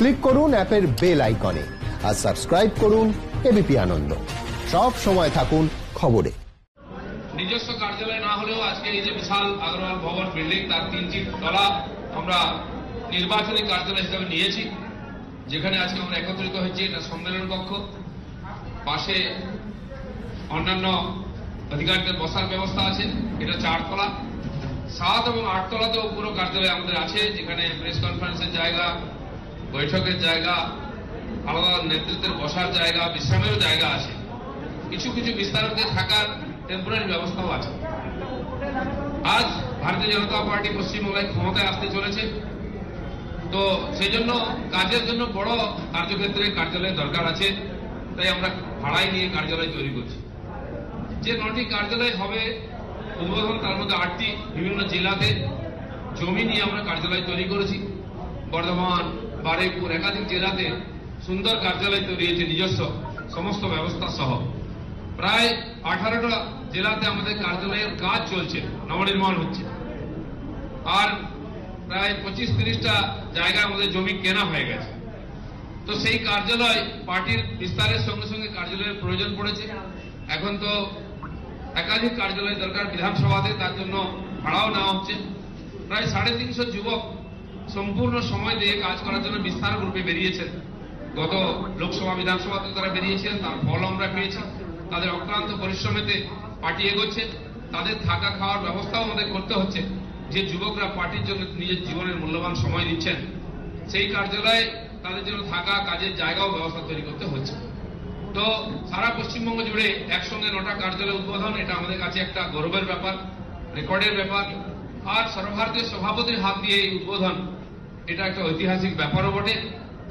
Click করুন অ্যাপের bell আইকনে আর সাবস্ক্রাইব করুন এবিপি আনন্দ। সব সময় থাকুন খবরে। নিজস্ব কার্যালয় না হলেও আজকে এই যে বিশাল আগরওয়াল ভবন বিল্ডিং, তার 3টি তলা আমরা নির্বাচনী কার্যালয় হিসাবে নিয়েছি, যেখানে আজকে আমরা একত্রিত হয়েছি। এটা সম্মেলন কক্ষ, পাশে অন্যান্য অধিকারীদের বসার ব্যবস্থা আছে। এটা 4 তলা, 7 এবং 8 তলাতেও পুরো কার্যালয় আমাদের আছে, যেখানে প্রেস কনফারেন্সের জায়গা, বৈঠকের জায়গা, আলাদা নেতৃত্বের বসার জায়গা, বিশ্রামেরও জায়গা আছে। কিছু কিছু বিস্তারকদের থাকার টেম্পোরারি ব্যবস্থাও আছে। আজ ভারতীয় জনতা পার্টি পশ্চিমবঙ্গে ক্ষমতায় আসতে চলেছে, তো সেই জন্য কাজের জন্য বড় কার্যক্ষেত্রে কার্যালয়ের দরকার আছে। তাই আমরা ভাড়ায় নিয়ে কার্যালয় তৈরি করছি। যে 9টি কার্যালয় হবে উদ্বোধন, তার মধ্যে 8টি বিভিন্ন জেলাতে জমি নিয়ে আমরা কার্যালয় তৈরি করেছি। বর্ধমান, বারুইপুর, একাধিক জেলাতে সুন্দর কার্যালয় তৈরি হয়েছে নিজস্ব সমস্ত ব্যবস্থা সহ। প্রায় 18টা জেলাতে আমাদের কার্যালয়ের কাজ চলছে, নবনির্মাণ হচ্ছে। আর প্রায় 25-30টা জায়গায় আমাদের জমি কেনা হয়ে গেছে। তো সেই কার্যালয় পার্টির বিস্তারের সঙ্গে সঙ্গে কার্যালয়ের প্রয়োজন পড়েছে। এখন তো একাধিক কার্যালয় দরকার বিধানসভাতে, তার জন্য ভাড়াও নেওয়া হচ্ছে। প্রায় 350 যুবক সম্পূর্ণ সময় দিয়ে কাজ করার জন্য বিস্তার গ্রুপে বেরিয়েছেন। গত লোকসভা বিধানসভাতে তারা বেরিয়েছিলেন, তার ফল আমরা পেয়েছি। তাদের অক্লান্ত পরিশ্রমেতে পার্টি এগোচ্ছে। তাদের থাকা খাওয়ার ব্যবস্থাও আমাদের করতে হচ্ছে। যে যুবকরা পার্টির জন্য নিজের জীবনের মূল্যবান সময় দিচ্ছেন, সেই কার্যালয়ে তাদের জন্য থাকা, কাজের জায়গাও ব্যবস্থা তৈরি করতে হচ্ছে। তো সারা পশ্চিমবঙ্গ জুড়ে একসঙ্গে 9টা কার্যালয় উদ্বোধন, এটা আমাদের কাছে একটা গৌরবের ব্যাপার, রেকর্ডের ব্যাপার। আর সর্বভারতীয় সভাপতির হাত দিয়ে এই উদ্বোধন, এটা একটা ঐতিহাসিক ব্যাপারও বটে।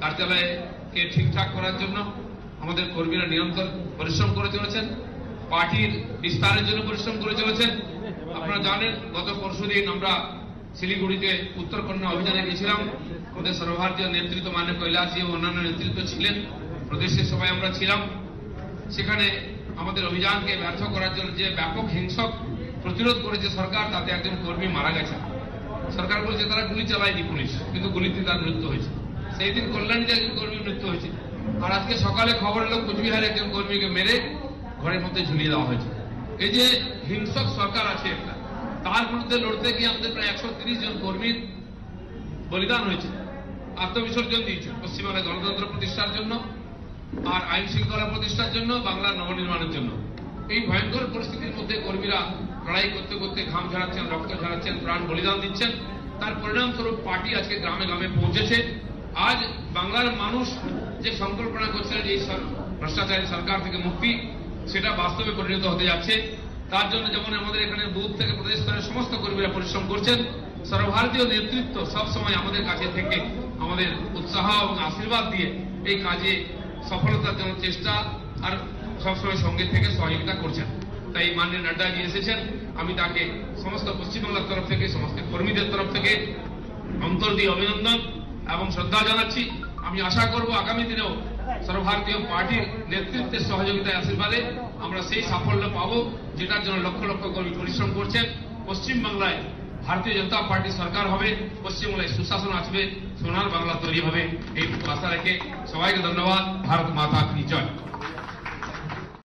কার্যালয়কে ঠিকঠাক করার জন্য আমাদের কর্মীরা নিরন্তর পরিশ্রম করে চলেছেন, পার্টির বিস্তারের জন্য পরিশ্রম করে চলেছেন। আপনারা জানেন, গত পরশুদিন আমরা শিলিগুড়িতে উত্তরকন্যা অভিযানে গেছিলাম। আমাদের সর্বভারতীয় নেতৃত্ব মাননীয় কৈলাসজি ও অন্যান্য নেতৃত্ব ছিলেন, প্রদেশের সবাই আমরা ছিলাম। সেখানে আমাদের অভিযানকে ব্যর্থ করার জন্য যে ব্যাপক হিংসক প্রতিরোধ করেছে সরকার, তাতে একজন কর্মী মারা গেছে। সরকার বলছে তারা গুলি চালায়নি পুলিশ, কিন্তু গুলিতে তার মৃত্যু হয়েছে। সেই দিন কল্যাণীতে একজন কর্মীর মৃত্যু হয়েছে। আর আজকে সকালে খবর এলো কোচবিহারে একজন কর্মীকে মেরে ঘরের মধ্যে ঝুলিয়ে দেওয়া হয়েছে। এই যে হিংসক সরকার আছে একটা, তার বিরুদ্ধে লড়তে গিয়ে আমাদের প্রায় 130 জন কর্মীর বলিদান হয়েছে, আত্মবিসর্জন দিয়েছে পশ্চিমবঙ্গে গণতন্ত্র প্রতিষ্ঠার জন্য, আর আইন শৃঙ্খলা প্রতিষ্ঠার জন্য, বাংলার নবনির্মাণের জন্য। এই ভয়ঙ্কর পরিস্থিতির মধ্যে কর্মীরা লড়াই করতে করতে ঘাম ঝরাচ্ছেন, রক্ত ঝরাচ্ছেন, প্রাণ বলিদান দিচ্ছেন। তার পরিণামস্বরূপ পার্টি আজকে গ্রামে গ্রামে পৌঁছেছে। আজ বাংলার মানুষ যে সংকল্পনা করছিলেন এই ভ্রষ্টাচারী সরকার থেকে মুক্তি, সেটা বাস্তবে পরিণত হতে যাচ্ছে। তার জন্য যেমন আমাদের এখানে বুথ থেকে প্রদেশ স্তরের সমস্ত কর্মীরা পরিশ্রম করছেন, সর্বভারতীয় নেতৃত্ব সবসময় আমাদের কাছে থেকে আমাদের উৎসাহ এবং আশীর্বাদ দিয়ে এই কাজে সফলতার জন্য চেষ্টা আর সবসময় সঙ্গে থেকে সহযোগিতা করছেন। তাই মাননীয় নাড্ডাজি এসেছেন, আমি তাকে সমস্ত পশ্চিমবাংলার তরফ থেকে, সমস্ত কর্মীদের তরফ থেকে অন্তর দিয়ে অভিনন্দন এবং শ্রদ্ধা জানাচ্ছি। আমি আশা করব আগামী দিনেও সর্বভারতীয় পার্টির নেতৃত্বের সহযোগিতায়, আশীর্বাদে আমরা সেই সাফল্য পাবো, যেটার জন্য লক্ষ লক্ষ কর্মী পরিশ্রম করছেন। পশ্চিমবাংলায় ভারতীয় জনতা পার্টি সরকার হবে, পশ্চিমবাংলায় সুশাসন আসবে, সোনার বাংলা তৈরি হবে। এই আশা রেখে সবাইকে ধন্যবাদ। ভারত মাতা কি জয়।